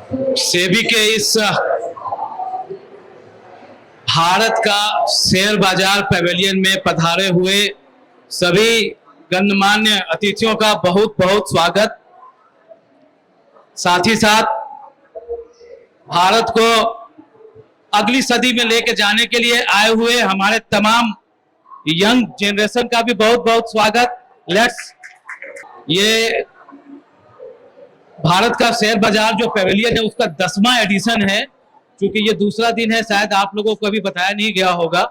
सेबी के इस भारत का शेयर बाजार पैवेलियन में पधारे हुए सभी गणमान्य अतिथियों का बहुत बहुत स्वागत। साथ ही साथ भारत को अगली सदी में लेके जाने के लिए आए हुए हमारे तमाम यंग जनरेशन का भी बहुत बहुत स्वागत। ये भारत का शेयर बाजार जो पैवेलियन है उसका 10वां एडिशन है। क्योंकि ये दूसरा दिन है, शायद आप लोगों को अभी बताया नहीं गया होगा।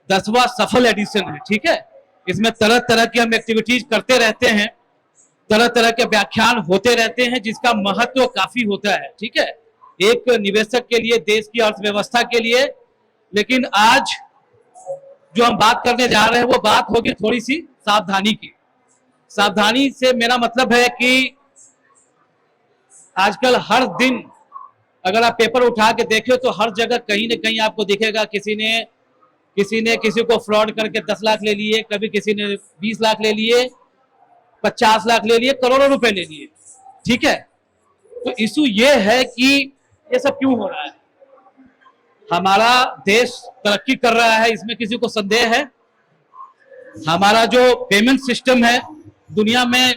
10वां सफल एडिशन है, ठीक है। इसमें तरह तरह की हम एक्टिविटीज करते रहते हैं, तरह तरह के व्याख्यान होते रहते हैं, जिसका महत्व काफी होता है, ठीक है, एक निवेशक के लिए, देश की अर्थव्यवस्था के लिए। लेकिन आज जो हम बात करने जा रहे हैं वो बात होगी थोड़ी सी सावधानी की। सावधानी से मेरा मतलब है कि आजकल हर दिन अगर आप पेपर उठा के देखें तो हर जगह कहीं ना कहीं आपको दिखेगा किसी ने किसी को फ्रॉड करके 10 लाख ले लिए, कभी किसी ने 20 लाख ले लिए, 50 लाख ले लिए, करोड़ों रुपए ले लिए, ठीक है। तो इशू ये है कि ये सब क्यों हो रहा है। हमारा देश तरक्की कर रहा है, इसमें किसी को संदेह है। हमारा जो पेमेंट सिस्टम है दुनिया में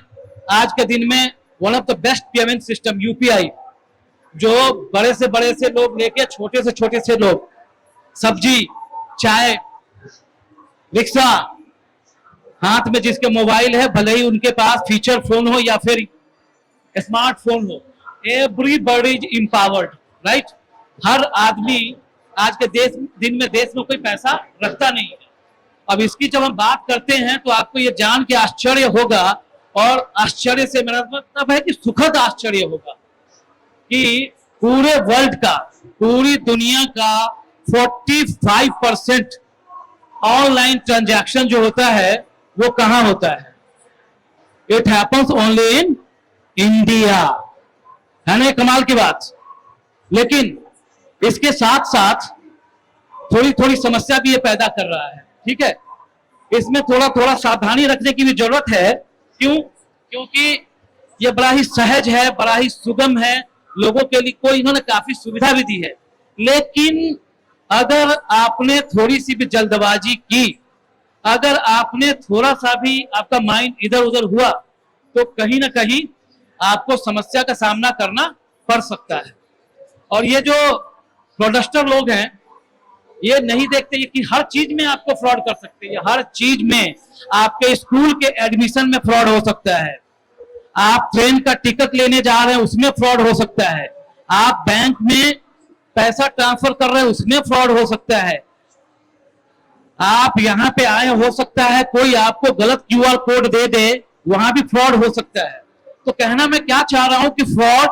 आज के दिन में one of the best payment system UPI, जो बड़े से लोग लेके छोटे से लोग, सब्जी, चाय, रिक्शा, हाथ में जिसके मोबाइल है, भले ही उनके पास फीचर फोन हो या फिर स्मार्टफोन हो, एवरीबॉडी इज एम्पावर्ड, राइट। हर आदमी आज के दिन में देश में कोई पैसा रखता नहीं है। अब इसकी जब हम बात करते हैं तो आपको ये जान के आश्चर्य होगा, और आश्चर्य से मेरा मतलब है कि सुखद आश्चर्य होगा, कि पूरे वर्ल्ड का, पूरी दुनिया का 45% ऑनलाइन ट्रांजैक्शन जो होता है वो कहां होता है? It happens only in India, है ना। कमाल की बात। लेकिन इसके साथ साथ थोड़ी समस्या भी ये पैदा कर रहा है, ठीक है। इसमें थोड़ा सावधानी रखने की भी जरूरत है। क्यों? क्योंकि ये बड़ा ही सहज है, बड़ा ही सुगम है, लोगों के लिए कोई इन्होंने काफी सुविधा भी दी है। लेकिन अगर आपने थोड़ी सी भी जल्दबाजी की, अगर आपने थोड़ा सा भी आपका माइंड इधर उधर हुआ, तो कहीं ना कहीं आपको समस्या का सामना करना पड़ सकता है। और ये जो फ्रॉडस्टर लोग हैं, ये नहीं देखते कि हर चीज में आपको फ्रॉड कर सकते हैं। हर चीज में, आपके स्कूल के एडमिशन में फ्रॉड हो सकता है, आप ट्रेन का टिकट लेने जा रहे हैं उसमें फ्रॉड हो सकता है, आप बैंक में पैसा ट्रांसफर कर रहे हैं उसमें फ्रॉड हो सकता है, आप यहां पे आए, हो सकता है कोई आपको गलत क्यूआर कोड दे दे, वहां भी फ्रॉड हो सकता है। तो कहना मैं क्या चाह रहा हूं कि फ्रॉड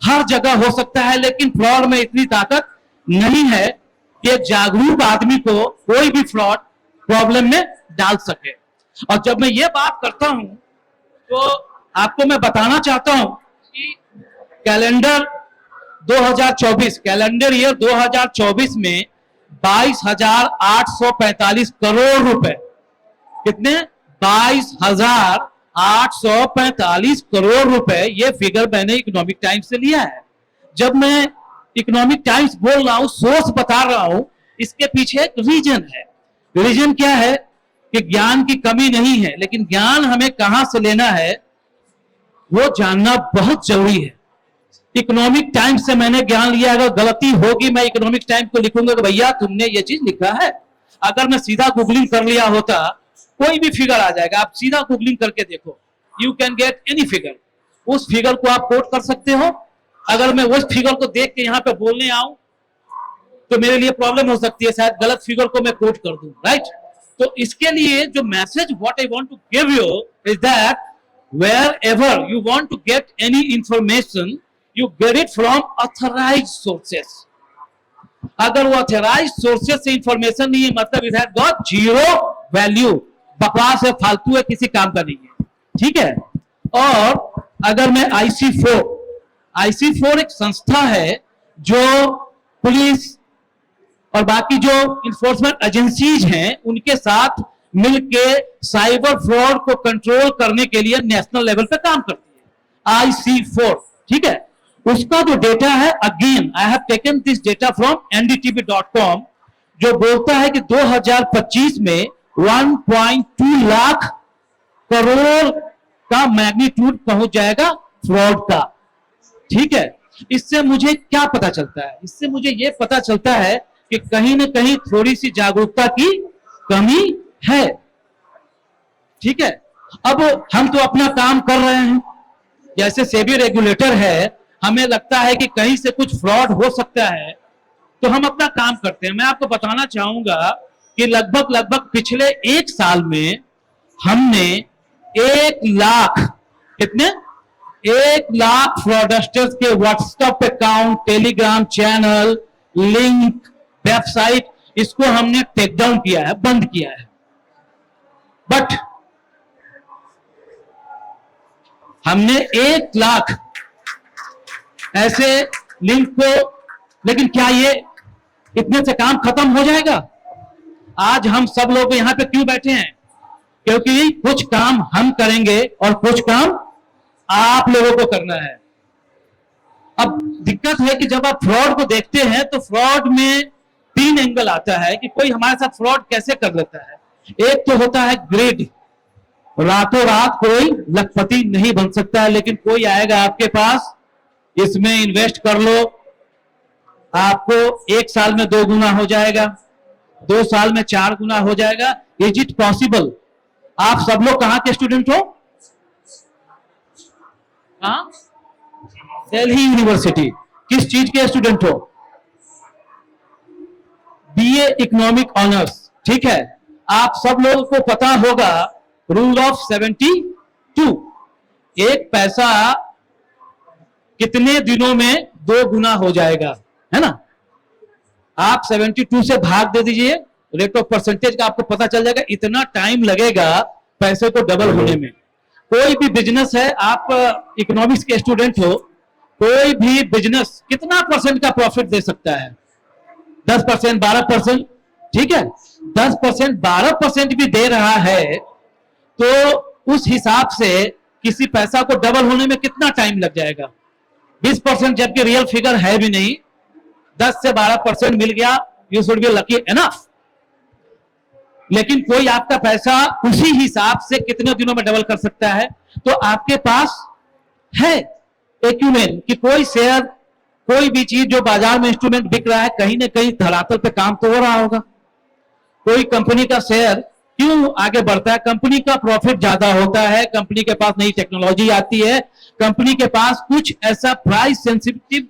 हर जगह हो सकता है, लेकिन फ्रॉड में इतनी ताकत नहीं है कि जागरूक आदमी को कोई भी फ्रॉड प्रॉब्लम में डाल सके। और जब मैं ये बात करता हूं तो आपको मैं बताना चाहता हूं कि कैलेंडर 2024, कैलेंडर ईयर 2024 में 22,845 करोड़ रुपए, कितने? 22,845 करोड़ रुपए, ये फिगर मैंने इकोनॉमिक टाइम्स से लिया है। जब मैं इकोनॉमिक टाइम्स बोल रहा हूं, सोर्स बता रहा हूं, इसके पीछे एक रीजन है। रीजन क्या है? कि ज्ञान की कमी नहीं है, लेकिन ज्ञान हमें कहां से लेना है वो जानना बहुत जरूरी है। इकोनॉमिक टाइम्स से मैंने ज्ञान लिया। अगर गलती होगी, मैं इकोनॉमिक टाइम्स को लिखूंगा कि भैया तुमने ये चीज लिखा है। अगर मैं सीधा गूगलिंग कर लिया होता, कोई भी फिगर आ जाएगा, आप सीधा गूगलिंग करके देखो, you can get any figure. उस फिगर को आप कोट कर सकते हो। अगर मैं उस फिगर को देख के यहां पे बोलने आऊं तो मेरे लिए प्रॉब्लम हो सकती है, शायद गलत फिगर को मैं कोट कर दूं, राइट। तो इसके लिए जो message what I want to give you is that wherever you want to get any information, you get it from authorized sources. अगर वो authorized sources से information नहीं है, मतलब it has got zero value, बकवास है, फालतू है, किसी काम का नहीं है, ठीक है। और अगर मैं IC4 एक संस्था है जो पुलिस और बाकी जो इन्फोर्समेंट एजेंसीज हैं उनके साथ मिलके साइबर फ्रॉड को कंट्रोल करने के लिए नेशनल लेवल पे काम करती है, IC4, ठीक है। उसका जो डेटा है, again I have taken this data from ndtv.com, जो बोलता है कि 2025 में 1.2 लाख करोड़ का मैग्नीट्यूड पहुंच जाएगा फ्रॉड का। ठीक है, इससे मुझे क्या पता चलता है? इससे मुझे यह पता चलता है कि कहीं ना कहीं थोड़ी सी जागरूकता की कमी है। ठीक है, अब हम तो अपना काम कर रहे हैं, जैसे सेबी रेगुलेटर है, हमें लगता है कि कहीं से कुछ फ्रॉड हो सकता है तो हम अपना काम करते हैं। मैं आपको बताना चाहूंगा कि लगभग पिछले 1 साल में हमने 1 लाख, कितने, 1 लाख फ्रॉडस्टर्स के WhatsApp account, Telegram channel, link, website, इसको हमने टेक डाउन किया है, बंद किया है। बट हमने 1 लाख ऐसे लिंक को, लेकिन क्या ये इतने से काम खत्म हो जाएगा? आज हम सब लोग यहां पे क्यों बैठे हैं? क्योंकि कुछ काम हम करेंगे और कुछ काम आप लोगों को करना है। अब दिक्कत है कि जब आप फ्रॉड को देखते हैं तो फ्रॉड में 3 एंगल आता है कि कोई हमारे साथ फ्रॉड कैसे कर लेता है। एक तो होता है ग्रिड, रातों रात कोई लखपति नहीं बन सकता है, लेकिन कोई आएगा आपके पास, इसमें इन्वेस्ट कर लो, आपको 1 साल में 2 गुना हो जाएगा, 2 साल में 4 गुना हो जाएगा। Is it possible? आप सब लोग कहां के स्टूडेंट हो? दिल्ली यूनिवर्सिटी। किस चीज के स्टूडेंट हो? BA economic honours. ठीक है, आप सब लोगों को पता होगा रूल ऑफ 72। एक पैसा कितने दिनों में 2 गुना हो जाएगा, है ना? आप 72 से भाग दे दीजिए, रेट ऑफ परसेंटेज का आपको पता चल जाएगा। इतना टाइम लगेगा पैसे को डबल होने में। कोई भी बिजनेस है, आप इकोनॉमिक्स के स्टूडेंट हो, कोई भी बिजनेस कितना परसेंट का प्रॉफिट दे सकता है? 10%, 12%। ठीक है, 10%, 12% भी दे रहा है तो उस हिसाब से किसी पैसा को डबल होने में कितना टाइम लग जाएगा? 20%, जबकि रियल फिगर है भी नहीं। 10 से 12% मिल गया, you should be lucky enough. लेकिन कोई आपका पैसा उसी हिसाब से कितने दिनों में डबल कर सकता है? तो आपके पास है एक्यूमेन कि कोई शेयर, कोई भी चीज जो बाजार में इंस्ट्रूमेंट बिक रहा है, कहीं ना कहीं धरातल पे काम तो हो रहा होगा। कोई कंपनी का शेयर क्यों आगे बढ़ता है? कंपनी का प्रॉफिट ज्यादा होता है, कंपनी के पास नई टेक्नोलॉजी आती है, कंपनी के पास कुछ ऐसा प्राइस सेंसिटिव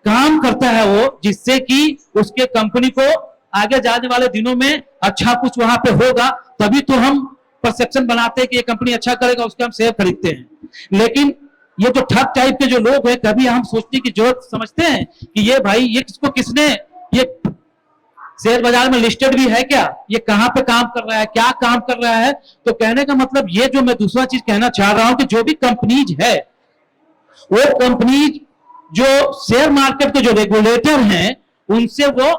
काम करता है वो, जिससे कि उसके कंपनी को आगे जाने वाले दिनों में अच्छा कुछ वहां पे होगा। तभी तो हम परसेप्शन बनाते हैं कि ये कंपनी अच्छा करेगा, उसके हम शेयर खरीदते हैं। लेकिन ये जो ठग टाइप के जो लोग हैं, कभी हम सोचने की जरूरत समझते हैं कि ये भाई, ये किसको, किसने, ये शेयर बाजार में लिस्टेड भी है क्या? ये कहां पे काम कर रहा है, क्या काम कर रहा है? तो कहने का मतलब ये जो मैं दूसरा चीज कहना चाह रहा हूं कि जो भी कंपनीज है, वो कंपनीज जो शेयर मार्केट के जो रेगुलेटर हैं, उनसे वो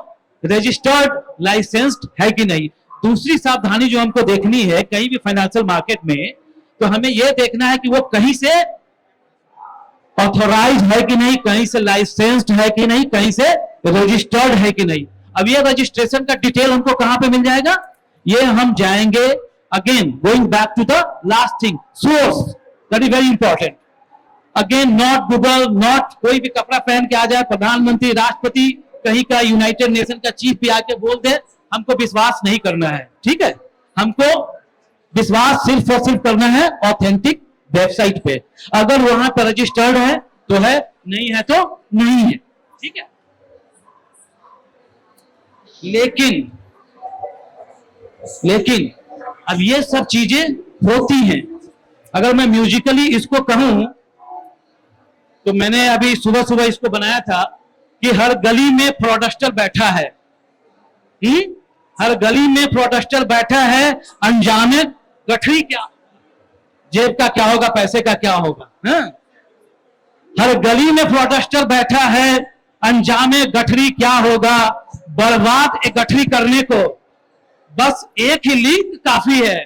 रजिस्टर्ड, लाइसेंस्ड है कि नहीं। दूसरी सावधानी जो हमको देखनी है कहीं भी फाइनेंशियल मार्केट में, तो हमें यह देखना है कि वो कहीं से ऑथोराइज है कि नहीं, कहीं से लाइसेंस्ड है कि नहीं, कहीं से रजिस्टर्ड है कि नहीं। अब ये रजिस्ट्रेशन का डिटेल हमको कहां पे मिल जाएगा? ये हम जाएंगे, again going back to the last thing, source, that is very important. Again not Google, not कोई भी कपड़ा पहन के आ जाए, प्रधानमंत्री, राष्ट्रपति, कहीं का यूनाइटेड नेशन का चीफ भी आके बोल दे, हमको विश्वास नहीं करना है। ठीक है, हमको विश्वास सिर्फ और सिर्फ करना है ऑथेंटिक वेबसाइट पे। अगर वहां पर रजिस्टर्ड है तो है, नहीं है तो नहीं है। ठीक है, लेकिन अब ये सब चीजें होती हैं। अगर मैं म्यूजिकली इसको कहूं तो मैंने अभी सुबह सुबह इसको बनाया था कि हर गली में फ्रॉडस्टर बैठा है। हर गली में फ्रॉडस्टर बैठा है, अनजाने गठरी क्या, जेब का क्या होगा, पैसे का क्या होगा। हर गली में फ्रॉडस्टर बैठा है, अनजाने गठरी क्या होगा। बर्बाद एक गठरी करने को बस एक ही लिंक काफी है।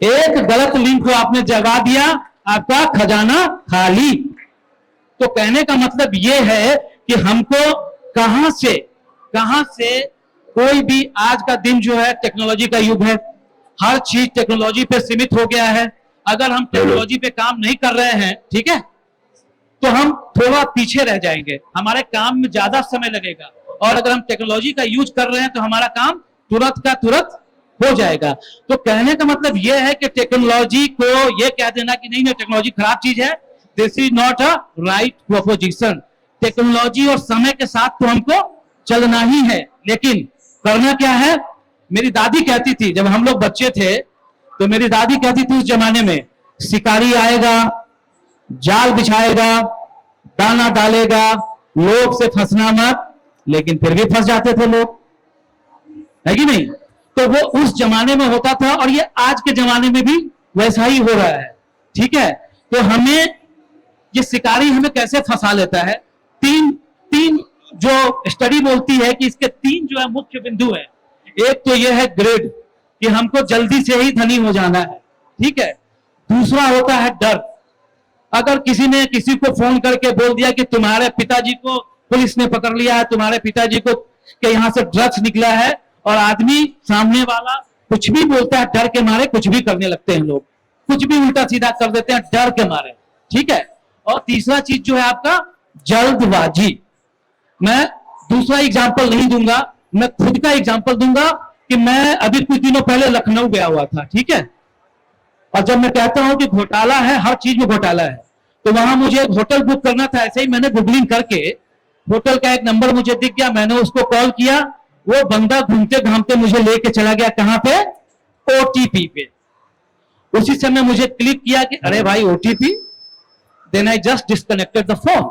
एक गलत लिंक को आपने जगा दिया, आपका खजाना खाली। तो कहने का मतलब यह है कि हमको कहां से कोई भी, आज का दिन जो है टेक्नोलॉजी का युग है, हर चीज टेक्नोलॉजी पे सीमित हो गया है। अगर हम टेक्नोलॉजी पे काम नहीं कर रहे हैं, ठीक है, तो हम थोड़ा पीछे रह जाएंगे, हमारे काम में ज्यादा समय लगेगा। और अगर हम टेक्नोलॉजी का यूज कर रहे हैं तो हमारा काम तुरंत का तुरंत हो जाएगा। तो कहने का मतलब यह है कि टेक्नोलॉजी को यह कह देना कि नहीं नहीं टेक्नोलॉजी खराब चीज है, this is not a right proposition. Technology और समय के साथ तो हमको चलना ही है, लेकिन करना क्या है। मेरी दादी कहती थी, जब हम लोग बच्चे थे तो मेरी दादी कहती थी, उस जमाने में शिकारी आएगा, जाल बिछाएगा, दाना डालेगा, लोग से फंसना मत, लेकिन फिर भी फंस जाते थे लोग, है कि नहीं। तो वो उस जमाने में होता था और ये आज के जमाने में भी वैसा ही हो रहा है, ठीक है। तो हमें ये शिकारी हमें कैसे फंसा लेता है, तीन जो स्टडी बोलती है कि इसके तीन जो है मुख्य बिंदु है। एक तो ये है ग्रेड, कि हमको जल्दी से ही धनी हो जाना है, ठीक है। दूसरा होता है डर। अगर किसी ने किसी को फोन करके बोल दिया कि तुम्हारे पिताजी को पुलिस ने पकड़ लिया है, तुम्हारे पिताजी को के यहां से ड्रग्स निकला है, और आदमी सामने वाला कुछ भी बोलता है, डर के मारे कुछ भी करने लगते हैं लोग, कुछ भी उल्टा सीधा कर देते हैं डर के मारे, ठीक है। और तीसरा चीज जो है आपका जल्दबाजी। मैं दूसरा एग्जाम्पल नहीं दूंगा, मैं खुद का एग्जाम्पल दूंगा कि मैं अभी कुछ दिनों पहले लखनऊ गया हुआ था, ठीक है। और जब मैं कहता हूं कि घोटाला है, हर चीज में घोटाला है, तो वहां मुझे एक होटल बुक करना था। ऐसे ही मैंने गूगलिंग करके होटल का एक नंबर मुझे दिख गया, मैंने उसको कॉल किया, वो बंदा घूमते घामते मुझे लेके चला गया कहां पे, ओटीपी पे। उसी समय मुझे क्लिक किया कि अरे भाई OTP, then I just disconnected the phone.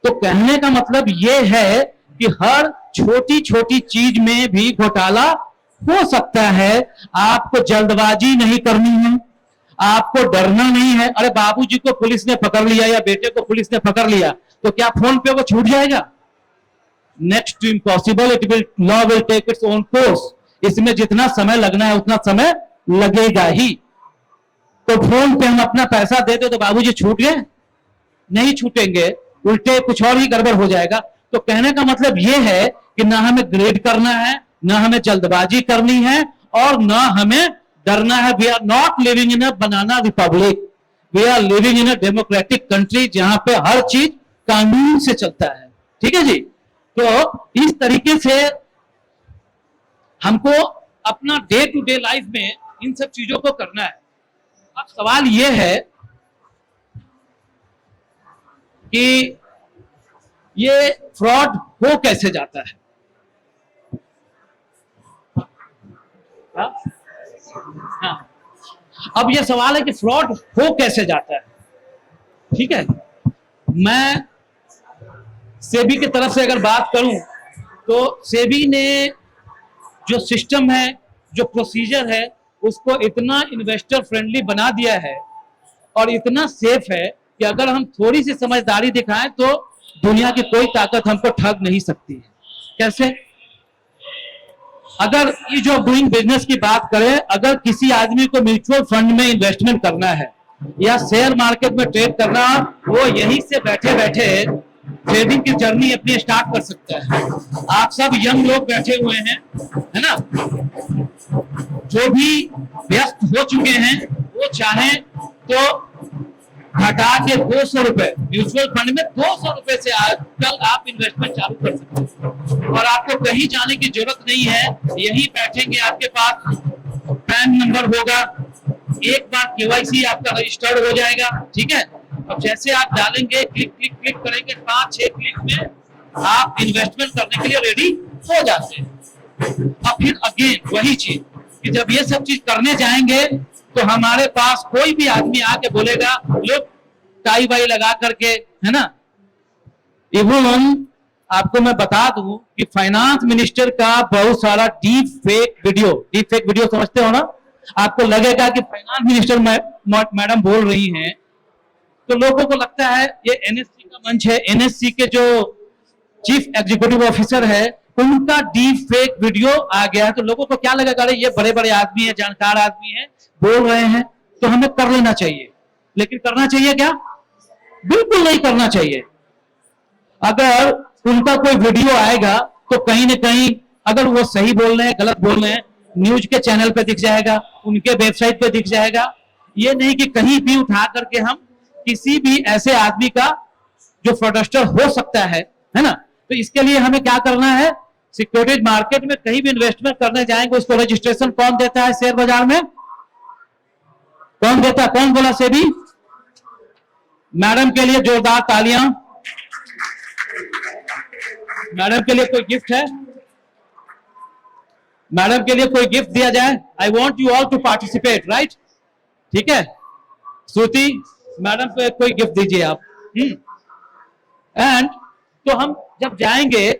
तो कहने का मतलब यह है कि हर छोटी छोटी चीज में भी घोटाला हो सकता है। आपको जल्दबाजी नहीं करनी है, आपको डरना नहीं है। अरे बाबूजी को पुलिस ने पकड़ लिया या बेटे को पुलिस ने पकड़ लिया, तो क्या फोन पे वो छूट जाएगा? Next to impossible, it will law will take its own course. इसमें जितना समय लगना है उतना समय लगेगा ही। तो फोन पे हम अपना पैसा देते तो बाबूजी छूट गए? नहीं छूटेंगे, उल्टे कुछ और ही गड़बड़ हो जाएगा। तो कहने का मतलब यह है कि ना हमें ग्रेड करना है, ना हमें जल्दबाजी करनी है, और ना हमें डरना है। We are not living in a banana republic, we are living in a democratic country, जहां पे हर चीज कानून से चलता है, ठीक है जी। तो इस तरीके से हमको अपना डे टू डे लाइफ में इन सब चीजों को करना है। अब सवाल यह है कि ये फ्रॉड हो कैसे जाता है। हाँ, अब ये सवाल है कि फ्रॉड हो कैसे जाता है, ठीक है। मैं सेबी की तरफ से अगर बात करूं तो सेबी ने जो सिस्टम है, जो प्रोसीजर है, उसको इतना इन्वेस्टर फ्रेंडली बना दिया है और इतना सेफ है कि अगर हम थोड़ी सी समझदारी दिखाएं तो दुनिया की कोई ताकत हमको ठग नहीं सकती है। कैसे? अगर ये जो डूइंग बिजनेस की बात करें, अगर किसी आदमी को म्यूचुअल फंड में इन्वेस्टमेंट करना है या शेयर मार्केट में ट्रेड करना, वो यहीं से बैठे बैठे ट्रेडिंग की जर्नी अपनी स्टार्ट कर सकता है। आप सब यंग लोग बैठे हुए हैं, है ना, जो भी व्यस्त हो चुके हैं, वो चाहें तो घटा के 200 रुपए म्यूचुअल फंड में 200 रुपए से कल आप इन्वेस्टमेंट चालू कर सकते हैं और आपको कहीं जाने की जरूरत नहीं है। यहीं बैठेंगे, आपके पास पैन नंबर होगा, एक बार केवाईसी आपका रजिस्टर्ड हो जाएगा, ठीक है। अब जैसे आप डालेंगे, क्लिक क्लिक क्लिक करेंगे, 5-6 क्लिक में आप इन्वेस्टमेंट करने के लिए रेडी हो जाते हैं। अब फिर अगेन वही चीज कि जब ये सब चीज करने जाएंगे तो हमारे पास कोई भी आदमी आके बोलेगा, लोग टाई वाई लगा करके, है ना। इवन आपको मैं बता दूं कि फाइनेंस मिनिस्टर का बहुत सारा डीप फेक वीडियो समझते हो ना, आपको लगेगा कि फाइनेंस मिनिस्टर मैडम बोल रही हैं, तो लोगों को लगता है ये एनएससी का मंच है, एनएससी के जो चीफ एग्जीक्यूटिव ऑफिसर है उनका डीप फेक वीडियो आ गया है। तो लोगों को क्या लगेगा, अरे ये बड़े बड़े आदमी है, जानकार आदमी है, बोल रहे हैं, तो हमें कर लेना चाहिए। लेकिन करना चाहिए क्या? बिल्कुल नहीं करना चाहिए। अगर उनका कोई वीडियो आएगा तो कहीं ना कहीं अगर वो सही बोल रहे हैं गलत बोल रहे हैं, न्यूज के चैनल पे दिख जाएगा, उनके वेबसाइट पे दिख जाएगा। ये नहीं कि कहीं भी उठा करके हम किसी भी ऐसे आदमी का जो फ्रॉडस्टर हो सकता है ना, तो इसके लिए हमें क्या करना है? सिक्योरिटीज मार्केट में कहीं भी इन्वेस्टमेंट करने जाएंगे उसको रजिस्ट्रेशन कौन देता है? शेयर बाजार में कौन देता है? कौन बोला? सेबी। मैडम के लिए जोरदार तालियां। मैडम के लिए कोई गिफ्ट है? मैडम के लिए कोई गिफ्ट दिया जाए? I want you all to participate, right? ठीक है, श्रुति मैडम को कोई गिफ्ट दीजिए आप। एंड तो हम जब जाएंगे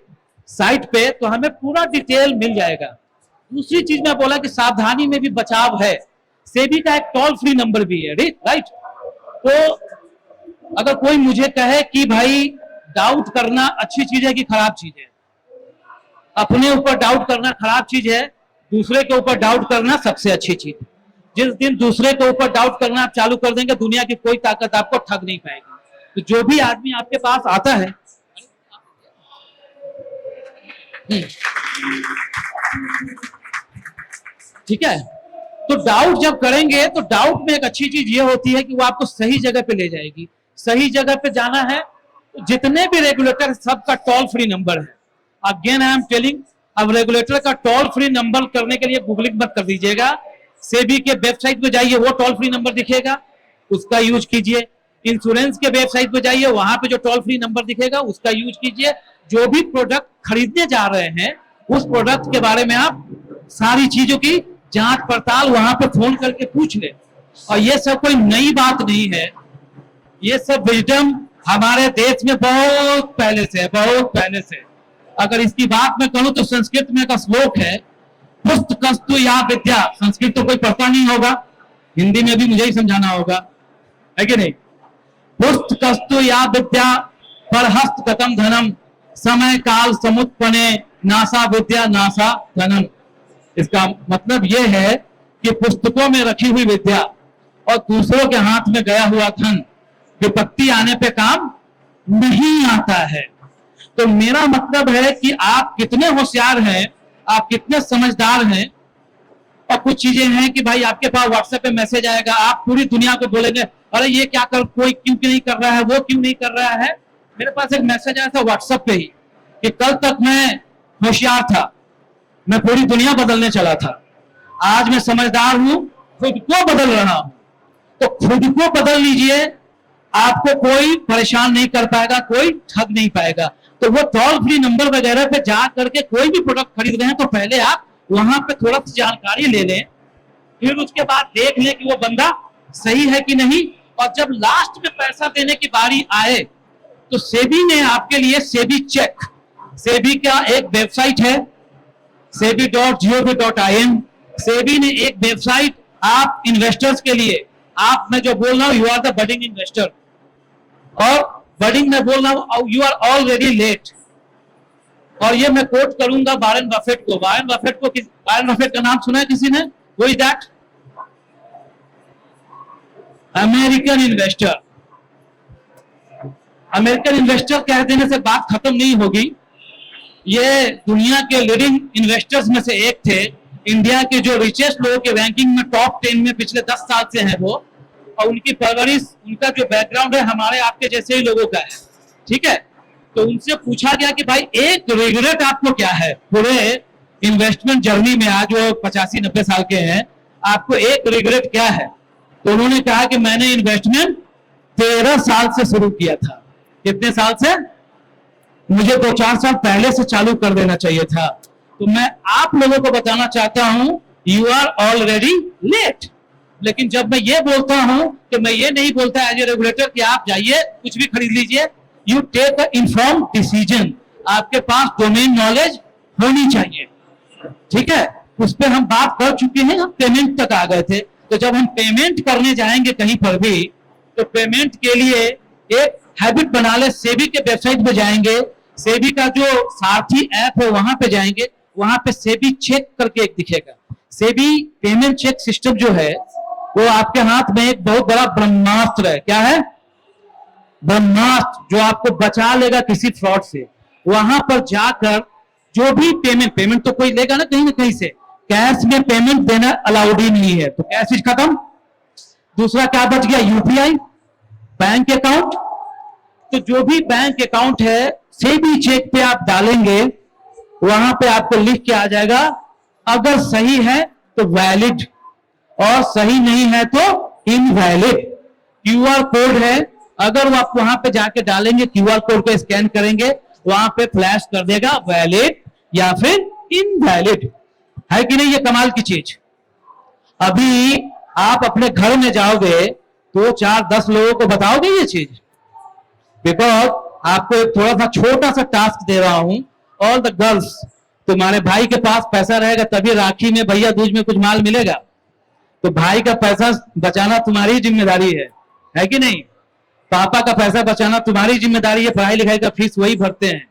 साइट पे तो हमें पूरा डिटेल मिल जाएगा। दूसरी चीज मैं बोला कि सावधानी में भी बचाव है। सेबी का एक टोल फ्री नंबर भी है, राइट? तो अगर कोई मुझे कहे कि भाई डाउट करना अच्छी चीज है कि खराब चीज है, अपने ऊपर डाउट करना खराब चीज है, दूसरे के ऊपर डाउट करना सबसे अच्छी चीज है। जिस दिन दूसरे के ऊपर डाउट करना आप चालू कर देंगे, दुनिया की कोई ताकत आपको ठग नहीं पाएगी। तो जो भी आदमी आपके पास आता है, ठीक है, तो डाउट जब करेंगे तो डाउट में एक अच्छी चीज ये होती है कि वो आपको सही जगह पे ले जाएगी। सही जगह पे जाना है तो जितने भी रेगुलेटर सबका टोल फ्री नंबर है। अगेन आई एम टेलिंग, अब रेगुलेटर का टोल फ्री नंबर करने के लिए गूगलिंग मत कर दीजिएगा। सेबी के वेबसाइट पे जाइए, वो टोल फ्री नंबर दिखेगा, उसका यूज कीजिए। इंश्योरेंस के वेबसाइट पे जाइए, वहां पे जो टोल फ्री नंबर दिखेगा उसका यूज कीजिए। जो भी प्रोडक्ट खरीदने जा रहे हैं उस प्रोडक्ट के बारे में आप सारी चीजों की जांच पड़ताल वहां पे फोन करके पूछ ले। और ये सब कोई नई बात नहीं है, ये सब विजडम हमारे देश में बहुत पहले से है, बहुत पहले से। अगर इसकी बात मैं करूं तो संस्कृत में का श्लोक है, पुस्तकस्तु या विद्या। संस्कृत तो कोई पढ़ता नहीं होगा, हिंदी में भी मुझे ही समझाना होगा, है कि नहीं? पुस्तकस्तु या विद्या परहस्त गतम धनम, समय काल समुत्पन्ने नासा विद्या नासा धनम। इसका मतलब यह है कि पुस्तकों में रखी हुई विद्या और दूसरों के हाथ में गया हुआ धन विपत्ति आने पे काम नहीं आता है। तो मेरा मतलब है कि आप कितने होशियार हैं, आप कितने समझदार हैं। और कुछ चीजें हैं कि भाई आपके पास व्हाट्सएप पे मैसेज आएगा, आप पूरी दुनिया को बोलेंगे अरे ये क्या कर, कोई क्यों नहीं कर रहा है, वो क्यों नहीं कर रहा है। मेरे पास एक मैसेज आया था व्हाट्सएप पे ही कि कल तक मैं होशियार था, मैं पूरी दुनिया बदलने चला था, आज मैं समझदार हूं, खुद को बदल रहा हूं। तो खुद को बदल लीजिए, आपको कोई परेशान नहीं कर पाएगा, कोई ठग नहीं पाएगा। तो वो टोल फ्री नंबर वगैरह पे जा करके कोई भी प्रोडक्ट खरीद रहे हैं तो पहले आप वहां पे थोड़ा सी जानकारी ले लें, फिर उसके बाद देख लें कि वो बंदा सही है कि नहीं। और जब लास्ट में पैसा देने की बारी आए तो सेबी ने आपके लिए सेबी चेक, सेबी का एक वेबसाइट है sebi.gov.in। सेबी ने एक वेबसाइट आप इन्वेस्टर्स के लिए, आप मैं जो बोल रहा हूं you are the budding investor, और बडिंग में बोल रहा हूं यू आर ऑलरेडी लेट। और ये मैं कोट करूंगा वारेन बफेट को। वारेन बफेट का नाम सुना है किसी ने? Who is that? American investor. American investor कह देने से बात खत्म नहीं होगी। ये दुनिया के लीडिंग इन्वेस्टर्स में से एक थे। इंडिया के जो रिचेस्ट लोगों के रैंकिंग में टॉप 10 में पिछले 10 साल से हैं वो। और उनकी परवरिश, उनका जो बैकग्राउंड है हमारे आपके जैसे ही लोगों का है, ठीक है। तो उनसे पूछा गया कि भाई एक रिग्रेट आपको क्या है पूरे इन्वेस्टमेंट जर्नी में, आज वो 85-90 साल के हैं, आपको एक रिग्रेट क्या है? तो उन्होंने कहा कि मैंने इन्वेस्टमेंट 13 साल से शुरू किया था। कितने साल से? मुझे 2-4 साल पहले से चालू कर देना चाहिए था। तो मैं आप लोगों को बताना चाहता हूं यू आर ऑलरेडी लेट। लेकिन जब मैं ये बोलता हूं कि मैं ये नहीं बोलता एज ए रेगुलेटर कि आप जाइए कुछ भी खरीद लीजिए, you take a inform decision. आपके पास डोमेन नॉलेज होनी चाहिए, ठीक है। उस पर हम बात कर चुके हैं, हम पेमेंट तक आ गए थे। तो जब हम पेमेंट करने जाएंगे कहीं पर भी, तो पेमेंट के लिए एक हैबिट बना ले, सेबी के वेबसाइट पे जाएंगे, सेबी का जो सारथी ऐप है वहां पे जाएंगे, वहां पे सेबी चेक करके एक दिखेगा। सेबी पेमेंट चेक सिस्टम जो है वो आपके हाथ में एक बहुत बड़ा ब्रह्मास्त्र है। क्या है? ब्रह्मास्त्र, जो आपको बचा लेगा किसी फ्रॉड से। वहां पर जाकर जो भी पेमेंट तो कोई लेगा ना कहीं से, कैश में पेमेंट देना अलाउड ही नहीं है, तो कैश इज खत्म। दूसरा क्या बच गया? UPI, bank account. तो जो भी बैंक अकाउंट है से भी चेक पे आप डालेंगे, वहां पे आपको लिख के आ जाएगा, अगर सही है तो वैलिड और सही नहीं है तो इनवैलिड। क्यूआर कोड है, अगर वो आप वहां पे जाके डालेंगे, क्यूआर कोड को स्कैन करेंगे, वहां पे फ्लैश कर देगा वैलिड या फिर इनवैलिड। है कि नहीं? ये कमाल की चीज। अभी आप अपने घर में जाओगे तो 4-10 लोगों को बताओगे ये चीज, बिकॉज आपको एक थोड़ा सा छोटा सा टास्क दे रहा हूं। ऑल द गर्ल्स, तुम्हारे भाई के पास पैसा रहेगा तभी राखी में, भैया दूज में कुछ माल मिलेगा। तो भाई का पैसा बचाना तुम्हारी जिम्मेदारी है कि नहीं? पापा का पैसा बचाना तुम्हारी जिम्मेदारी है, पढ़ाई लिखाई का फीस वही भरते हैं।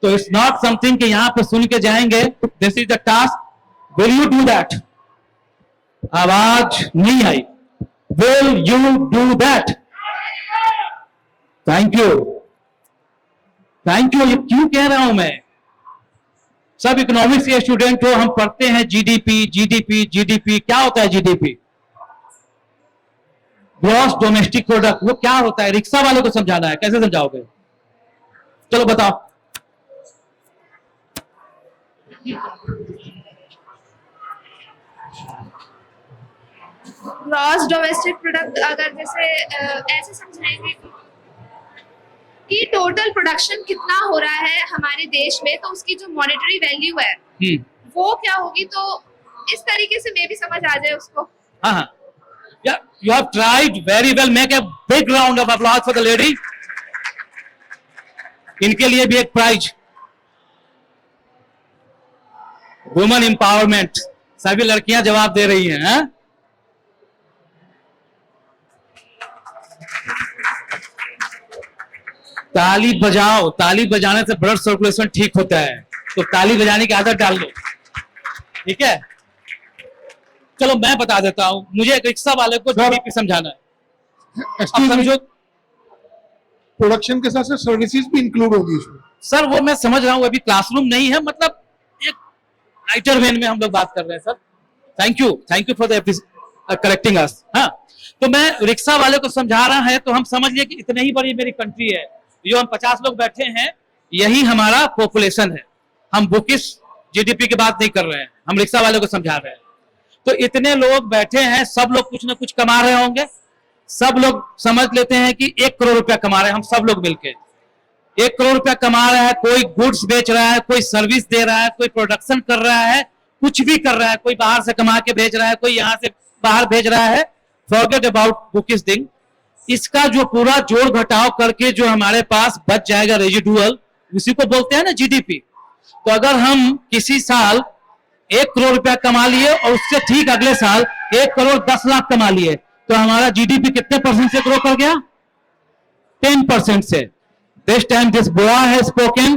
तो इट्स नॉट समथिंग कि यहां पे सुन के जाएंगे, this is the task, will you do that? आवाज नहीं आई। Will you do that? Thank you, thank you. ये क्यों कह रहा हूं मैं? सब इकोनॉमिक्स के स्टूडेंट हो, हम पढ़ते हैं जीडीपी जीडीपी जीडीपी। क्या होता है जीडीपी? Gross domestic product. वो क्या होता है? रिक्शा वाले को समझाना है, कैसे समझाओगे? चलो बताओ। ग्रॉस डोमेस्टिक प्रोडक्ट अगर जैसे ऐसे समझाएंगे कि टोटल प्रोडक्शन कितना हो रहा है हमारे देश में, तो उसकी जो मॉनेटरी वैल्यू है वो क्या होगी, तो इस तरीके से मे भी समझ आ जाए उसको। हाँ हाँ, you have tried very well. Make a big round of applause for the lady. इनके लिए भी एक प्राइज, वुमेन एम्पावरमेंट। सभी लड़कियां जवाब दे रही हैं। ताली बजाओ, ताली बजाने से ब्लड सर्कुलेशन ठीक होता है, तो ताली बजाने की आदत डाल लो, ठीक है? चलो मैं बता देता हूं, मुझे एक रिक्शा वाले को जीडीपी समझाना है। अब समझो, प्रोडक्शन के साथ साथ सर्विसेज भी इंक्लूड होगी इसमें। सर वो मैं समझ रहा हूं, अभी क्लासरूम नहीं है, मतलब एक लाइटर वेन में हम लोग बात कर रहे हैं। Sir thank you for the correcting us. हाँ, तो मैं रिक्शा वाले को समझा रहा है, तो हम समझ लिए कि इतनी ही बड़ी मेरी कंट्री है, जो हम 50 लोग बैठे हैं, यही हमारा पॉपुलेशन है। हम बुकिश जीडीपी की बात नहीं कर रहे हैं, हम रिक्शा वाले को समझा रहे हैं। तो इतने लोग बैठे हैं, सब लोग कुछ ना कुछ कमा रहे होंगे। सब लोग समझ लेते हैं कि 1 करोड़ रुपया कमा रहे हैं, हम सब लोग मिलके 1 करोड़ रुपया कमा रहा है। कोई गुड्स बेच रहा है, कोई सर्विस दे रहा है, कोई प्रोडक्शन कर रहा है, कुछ भी कर रहा है, कोई बाहर से कमा के भेज रहा है, कोई यहां से बाहर भेज रहा है। Forget about bookish thing. इसका जो पूरा जोड़ घटाव करके जो हमारे पास बच जाएगा रेजिडुअल, उसी को बोलते हैं ना जीडीपी। तो अगर हम किसी साल 1 करोड़ रुपया कमा लिए और उससे ठीक अगले साल 1 करोड़ 10 लाख कमा लिए, तो हमारा जीडीपी कितने % से ग्रो कर गया? 10% से। This time this boy has spoken.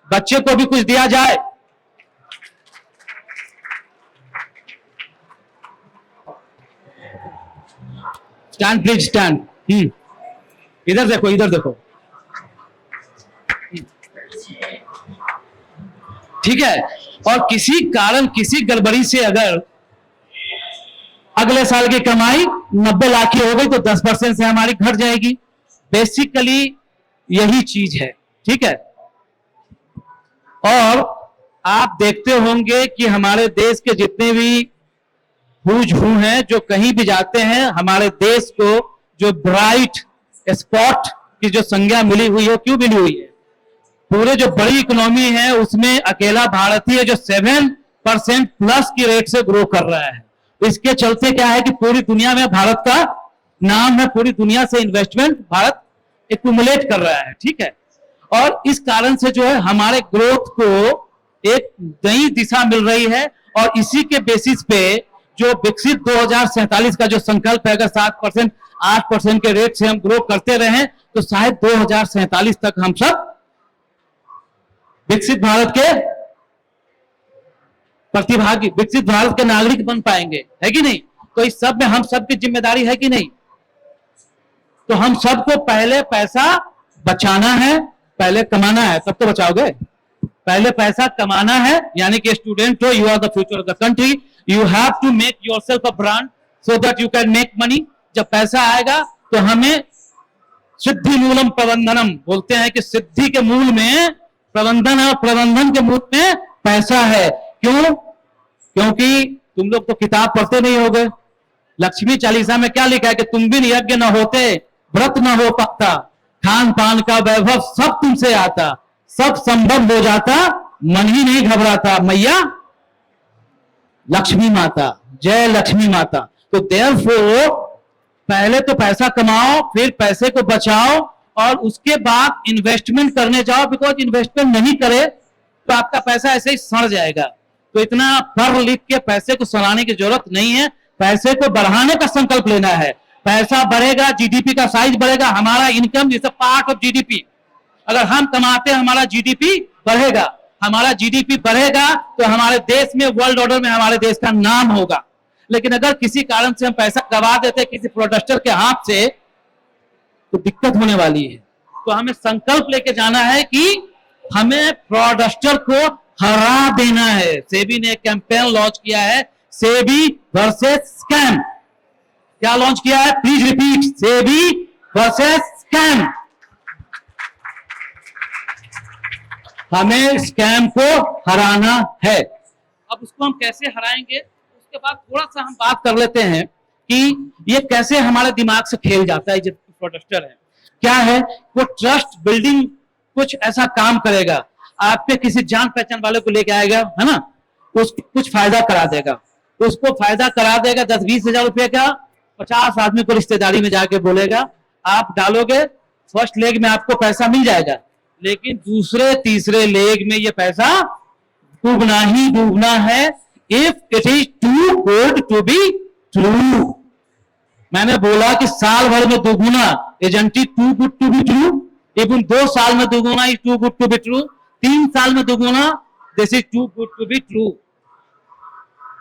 बच्चे को भी कुछ दिया जाए। Stand please, stand. इधर देखो, इधर देखो, ठीक है? और किसी कारण, किसी गड़बड़ी से अगर अगले साल की कमाई 90 लाख की हो गई, तो 10% से हमारी घट जाएगी। बेसिकली यही चीज है, ठीक है? और आप देखते होंगे कि हमारे देश के जितने भी हुज हू हैं, जो कहीं भी जाते हैं, हमारे देश को जो ब्राइट स्पॉट की जो संज्ञा मिली हुई है, क्यों मिली हुई है? पूरे जो बड़ी इकोनॉमी है उसमें अकेला भारत ही है जो 7% प्लस की रेट से ग्रो कर रहा है। इसके चलते क्या है कि पूरी दुनिया में भारत का नाम है, पूरी दुनिया से इन्वेस्टमेंट भारत एक्यूमुलेट कर रहा है, ठीक है? और इस कारण से जो है हमारे ग्रोथ को एक नई दिशा मिल रही है। और इसी के बेसिस पे जो विकसित 2047 का जो संकल्प है, अगर 7% 8% के रेट से हम ग्रो करते रहे, तो शायद 2047 तक हम सब विकसित भारत के प्रतिभागी, विकसित भारत के नागरिक बन पाएंगे, है कि नहीं? तो इस सब में हम सबकी जिम्मेदारी है कि नहीं? तो हम सबको पहले पैसा बचाना है, पहले कमाना है, तब तो बचाओगे। पहले पैसा कमाना है, यानी कि स्टूडेंट हो, you are the future of the country, you have to make yourself a brand so that you can make money. जब पैसा आएगा तो हमें सिद्धि मूलम प्रबंधनम बोलते हैं कि सिद्धि के मूल में प्रबंधन है और प्रबंधन के मूल में पैसा है। क्यों? क्योंकि तुम लोग तो किताब पढ़ते नहीं होगे। लक्ष्मी चालीसा में क्या लिखा है कि तुम बिन यज्ञ न होते व्रत न हो पाता, खान पान का वैभव सब तुमसे आता, सब संभव हो जाता मन ही नहीं घबराता। मैया लक्ष्मी माता, जय लक्ष्मी माता। तो देयरफॉर पहले तो पैसा कमाओ, फिर पैसे को बचाओ और उसके बाद इन्वेस्टमेंट करने जाओ, बिकॉज इन्वेस्टमेंट नहीं करे तो आपका पैसा ऐसे ही सड़ जाएगा। तो इतना पढ़ लिख के पैसे को सड़ाने की जरूरत नहीं है, पैसे को बढ़ाने का संकल्प लेना है। पैसा बढ़ेगा, जीडीपी का साइज बढ़ेगा, हमारा income is a part of GDP. अगर हम कमाते हैं हमारा जीडीपी बढ़ेगा, हमारा जीडीपी बढ़ेगा तो हमारे देश में, वर्ल्ड ऑर्डर में हमारे देश का नाम होगा। लेकिन अगर किसी कारण से हम पैसा गवा देते किसी फ्रॉडस्टर के हाथ से तो दिक्कत होने वाली है। तो हमें संकल्प लेके जाना है कि हमें फ्रॉडस्टर को हरा देना है। सेबी ने एक कैंपेन लॉन्च किया है, सेबी वर्सेस स्कैम। क्या लॉन्च किया है? Please repeat, SEBI versus scam. हमें स्कैम को हराना है। अब उसको हम कैसे हराएंगे, उसके बाद थोड़ा सा हम बात कर लेते हैं कि ये कैसे हमारे दिमाग से खेल जाता है। जो फ्रॉडस्टर है क्या है, वो ट्रस्ट बिल्डिंग कुछ ऐसा काम करेगा, आप पे किसी जान पहचान वाले को लेके आएगा, है ना, उसको कुछ फायदा करा देगा, उसको फायदा करा देगा 10-20 हजार रुपए का, 50 आदमी को रिश्तेदारी में जाके बोलेगा, आप डालोगे, फर्स्ट लेग में आपको पैसा मिल जाएगा, लेकिन दूसरे तीसरे लेग में ये पैसा डूबना ही डूबना है। If it is too good to be true. मैंने बोला कि साल भर में दुगुना, एजेंटी too good to be true. Even 2 साल में दुगुना is too good to be true. 3 साल में दुगुना, this is too good to be true.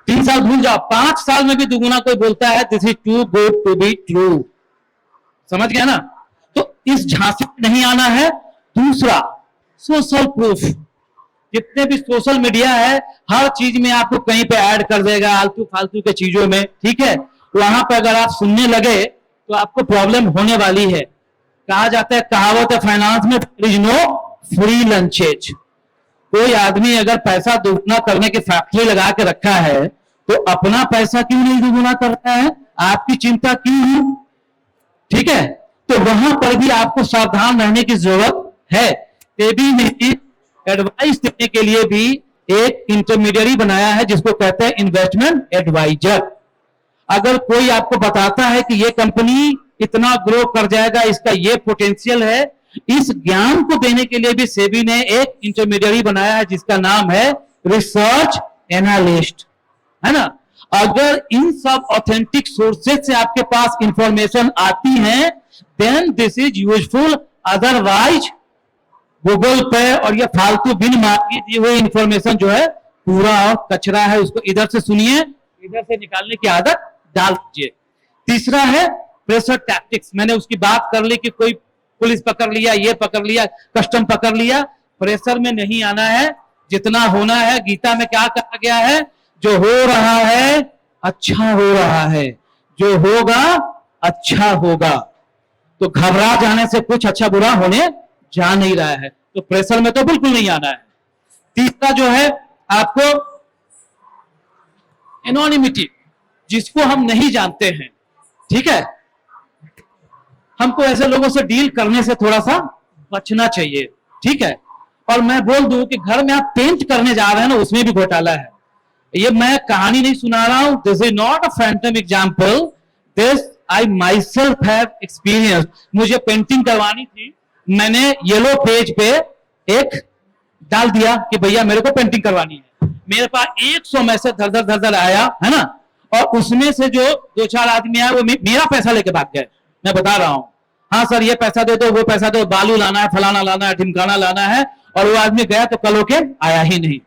3 साल भूल जाओ, 5 साल में भी दुगुना कोई बोलता है, this is too good to be true. समझ गया ना? तो इस झांसे में नहीं आना है। दूसरा, सोशल प्रूफ। जितने भी सोशल मीडिया है, हर चीज में आपको कहीं पे ऐड कर देगा, आलतू फालतू के चीजों में, ठीक है। वहां पे अगर आप सुनने लगे तो आपको प्रॉब्लम होने वाली है। कहा जाता है, कहावत है फाइनेंस में, देयर इज नो फ्री लंचेज। कोई आदमी अगर पैसा दुगुना करने की फैक्ट्री लगा के रखा है तो अपना पैसा क्यों नहीं दुगुना कर रहा है? आपकी चिंता क्यों है? ठीक है, तो वहां पर भी आपको सावधान रहने की जरूरत है। सेबी ने एडवाइस देने के लिए भी एक इंटरमीडियरी बनाया है जिसको कहते हैं इन्वेस्टमेंट एडवाइजर। अगर कोई आपको बताता है कि ये कंपनी इतना ग्रो कर जाएगा, इसका ये पोटेंशियल है, इस ज्ञान को देने के लिए भी सेबी ने एक इंटरमीडियरी बनाया है जिसका नाम है रिसर्च एनालिस्ट, है ना। अगर इन सब ऑथेंटिक सोर्सेज से आपके पास इंफॉर्मेशन आती है, then this is useful. Otherwise Google पे और ये फालतू बिन मांगी दी हुई इंफॉर्मेशन जो है पूरा कचरा है, उसको इधर से सुनिए, इधर से निकालने की आदत डाल दीजिए। तीसरा है प्रेशर टैक्टिक्स। मैंने उसकी बात कर ली कि कोई पुलिस पकड़ लिया, ये पकड़ लिया, कस्टम पकड़ लिया, प्रेशर में नहीं आना है। जितना होना है, गीता में क्या कहा गया है, जो हो रहा है अच्छा हो रहा है, जो होगा अच्छा होगा। तो घबरा जाने से कुछ अच्छा बुरा होने जा नहीं रहा है, तो प्रेशर में तो बिल्कुल नहीं आना है। तीसरा जो है आपको एनोनिमिटी, जिसको हम नहीं जानते हैं, ठीक है, हमको ऐसे लोगों से डील करने से थोड़ा सा बचना चाहिए, ठीक है। और मैं बोल दूं कि घर में आप पेंट करने जा रहे हैं ना, उसमें भी घोटाला है। ये मैं कहानी नहीं सुना रहा हूं, this is not a Phantom example, this I my self have experience. मुझे पेंटिंग करवानी थी, मैंने येलो पेज पे एक डाल दिया कि भैया मेरे को पेंटिंग करवानी है। मेरे पास 100 मैसेज धर धर आया, है ना, और उसमें से जो 2-4 आदमी आए वो मेरा पैसा लेके भाग गए। मैं बता रहा हूं, हाँ सर ये पैसा दे दो, वो पैसा दो, बालू लाना है, फलाना लाना है, ढिमकाना लाना है, और वो आदमी गया तो कल होके आया ही नहीं।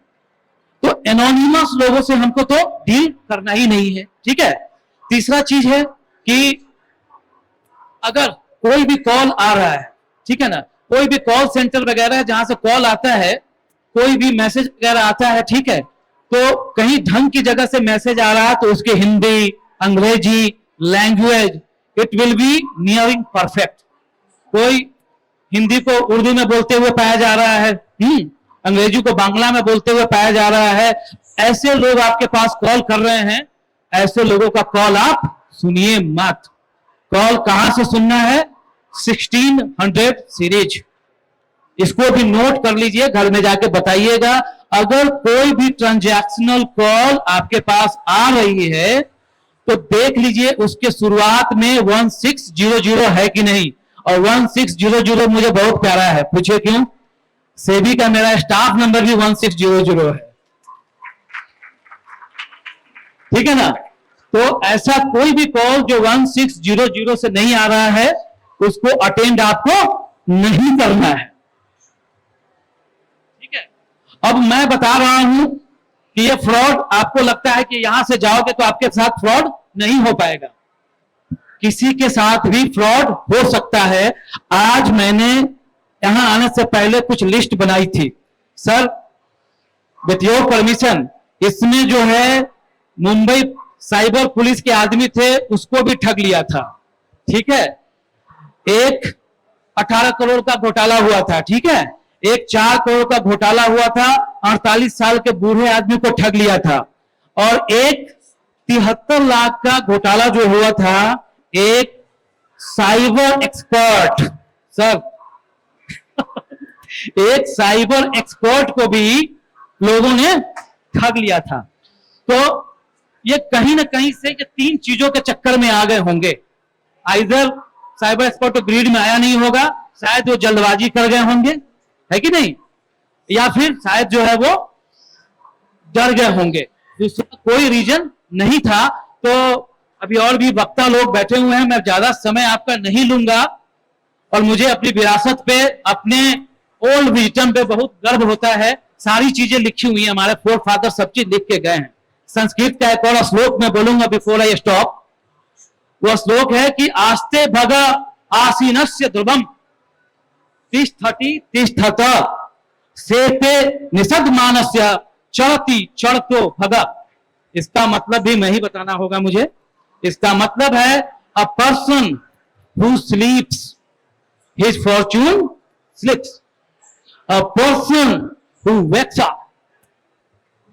तो एनोनिमस लोगों से हमको तो डील करना ही नहीं है, ठीक है। तीसरा चीज है कि अगर कोई भी कॉल आ रहा है, ठीक है ना, कोई भी कॉल सेंटर वगैरह है जहां से कॉल आता है, कोई भी मैसेज वगैरह आता है, ठीक है, तो कहीं ढंग की जगह से मैसेज आ रहा है तो उसके हिंदी, अंग्रेजी language it will be nearing perfect. कोई हिंदी को उर्दू में बोलते हुए पाया जा रहा है, अंग्रेजी को बांग्ला में बोलते हुए पाया जा रहा है, ऐसे लोग आपके पास कॉल कर रहे हैं, ऐसे लोगों का कॉल आप सुनिए मत। कॉल कहां से सुनना है? 1600 सीरीज, इसको भी नोट कर लीजिए, घर में जाके बताइएगा। अगर कोई भी ट्रांजैक्शनल कॉल आपके पास आ रही है तो देख लीजिए उसके शुरुआत में 1600 है कि नहीं। और 1600 मुझे बहुत प्यारा है, पूछे क्यों? सेबी का मेरा स्टाफ नंबर भी 1600 है, ठीक है ना। तो ऐसा कोई भी कॉल जो 1600 से नहीं आ रहा है उसको अटेंड आपको नहीं करना है, ठीक है। अब मैं बता रहा हूं कि ये फ्रॉड, आपको लगता है कि यहां से जाओगे तो आपके साथ फ्रॉड नहीं हो पाएगा, किसी के साथ भी फ्रॉड हो सकता है। आज मैंने यहां आने से पहले कुछ लिस्ट बनाई थी सर, विथ योर परमिशन। इसमें जो है मुंबई साइबर पुलिस के आदमी थे, उसको भी ठग लिया था, ठीक है। एक 18 करोड़ का घोटाला हुआ था, ठीक है। एक 4 करोड़ का घोटाला हुआ था, 48 साल के बूढ़े आदमी को ठग लिया था। और एक 73 लाख का घोटाला जो हुआ था, एक साइबर एक्सपर्ट सर एक साइबर एक्सपर्ट को भी लोगों ने ठग लिया था। तो ये कहीं ना कहीं से ये 3 चीजों के चक्कर में आ गए होंगे। आइदर साइबर एक्सपर्ट तो ग्रीड में आया नहीं होगा, शायद वो जल्दबाजी कर गए होंगे, है कि नहीं, या फिर शायद जो है वो डर गए होंगे, दूसरा कोई रीजन नहीं था। तो अभी और भी वक्ता लोग बैठे हुए हैं, मैं ज्यादा समय आपका नहीं लूंगा। और मुझे अपनी विरासत पे, अपने ओल्ड विजडम पे बहुत गर्व होता है। सारी चीजें लिखी हुई हैं, हमारे फोर फादर सब चीज लिख के गए हैं। संस्कृत का एक और श्लोक मैं बोलूंगा बिफोर आई स्टॉप। वो श्लोक है कि आस्ते भग आसीनस्य ध्रुवम तिष्ठति तिष्ठत सेते निषद मानस्य चढ़ती चढ़तो भग। इसका मतलब भी मैं ही बताना होगा मुझे। इसका मतलब है a person who स्लीप्स his Fortune slips, a person who wakes up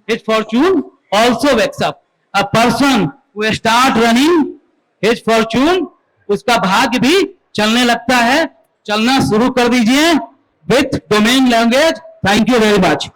his fortune also wakes up, a person who start running his fortune, उसका भाग्य भी चलने लगता है। चलना शुरू कर दीजिए with domain language. Thank you very much.